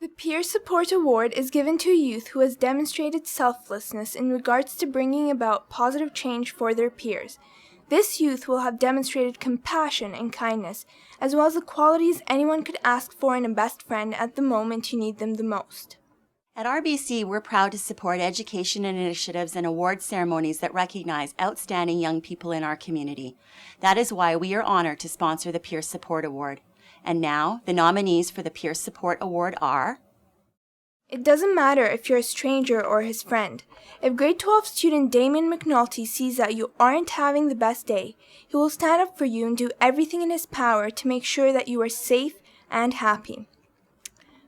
The Peer Support Award is given to a youth who has demonstrated selflessness in regards to bringing about positive change for their peers. This youth will have demonstrated compassion and kindness, as well as the qualities anyone could ask for in a best friend at the moment you need them the most. At RBC, we're proud to support education initiatives and award ceremonies that recognize outstanding young people in our community. That is why we are honored to sponsor the Peer Support Award. And now, the nominees for the Peer Support Award are... It doesn't matter if you're a stranger or his friend. If grade 12 student Damien McNulty sees that you aren't having the best day, he will stand up for you and do everything in his power to make sure that you are safe and happy.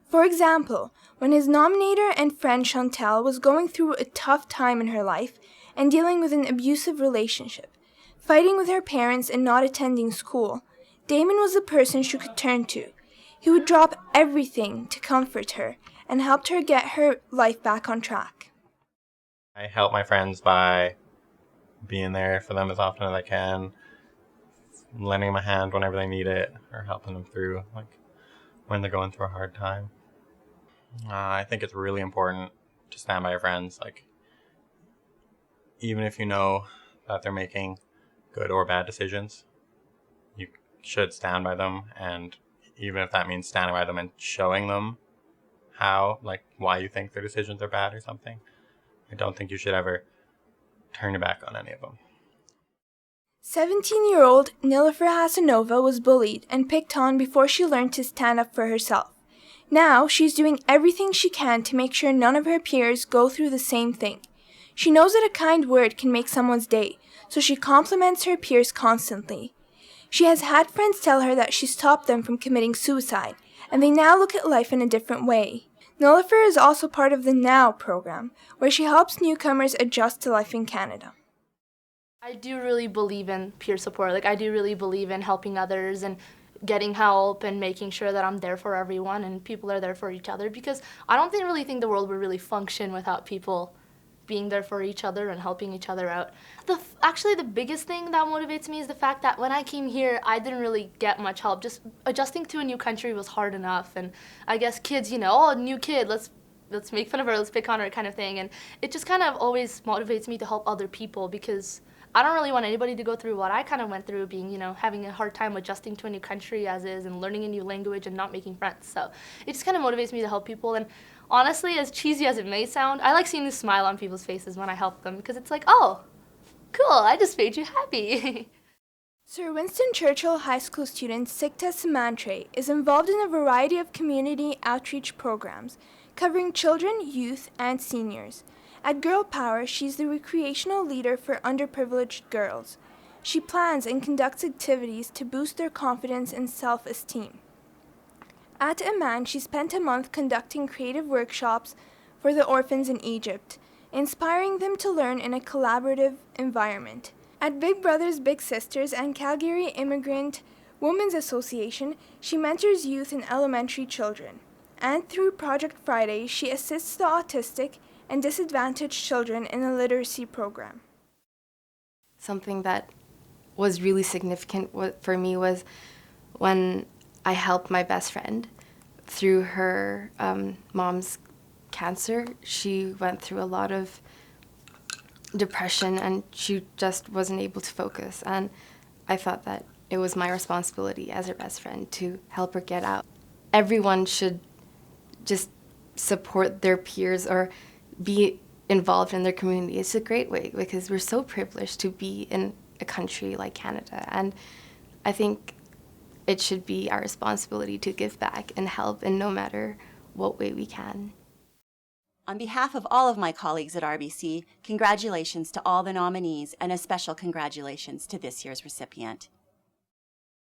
For example, when his nominator and friend Chantel was going through a tough time in her life and dealing with an abusive relationship, fighting with her parents and not attending school, Damon was the person she could turn to. He would drop everything to comfort her and helped her get her life back on track. I help my friends by being there for them as often as I can, lending them a hand whenever they need it, or helping them through, like when they're going through a hard time. I think it's really important to stand by your friends, like even if you know that they're making good or bad decisions, you should stand by them, and even if that means standing by them and showing them how, like, why you think their decisions are bad or something, I don't think you should ever turn your back on any of them. 17-year-old Nilofer Hasanova was bullied and picked on before she learned to stand up for herself. Now, she's doing everything she can to make sure none of her peers go through the same thing. She knows that a kind word can make someone's day, so she compliments her peers constantly. She has had friends tell her that she stopped them from committing suicide, and they now look at life in a different way. Nilofer is also part of the NOW program, where she helps newcomers adjust to life in Canada. I do really believe in peer support. I do really believe in helping others and getting help and making sure that I'm there for everyone and people are there for each other, because I don't really think the world would really function without people being there for each other and helping each other out. Actually, the biggest thing that motivates me is the fact that when I came here, I didn't really get much help. Just adjusting to a new country was hard enough, and I guess kids, oh, new kid, let's make fun of her, let's pick on her kind of thing, and it just kind of always motivates me to help other people, because I don't really want anybody to go through what I kind of went through, being, having a hard time adjusting to a new country as is and learning a new language and not making friends. So it just kind of motivates me to help people. And honestly, as cheesy as it may sound, I like seeing the smile on people's faces when I help them, because it's like, oh, cool, I just made you happy. Sir Winston Churchill High School student Sikta Samantre is involved in a variety of community outreach programs covering children, youth, and seniors. At Girl Power, she's the recreational leader for underprivileged girls. She plans and conducts activities to boost their confidence and self-esteem. At Amman, she spent a month conducting creative workshops for the orphans in Egypt, inspiring them to learn in a collaborative environment. At Big Brothers Big Sisters and Calgary Immigrant Women's Association, she mentors youth and elementary children. And through Project Friday, she assists the autistic and disadvantaged children in a literacy program. Something that was really significant for me was when I helped my best friend through her mom's cancer. She went through a lot of depression and she just wasn't able to focus, and I thought that it was my responsibility as her best friend to help her get out. Everyone should just support their peers or be involved in their community. It's a great way, because we're so privileged to be in a country like Canada, and I think it should be our responsibility to give back and help in no matter what way we can. On behalf of all of my colleagues at RBC, congratulations to all the nominees, and a special congratulations to this year's recipient.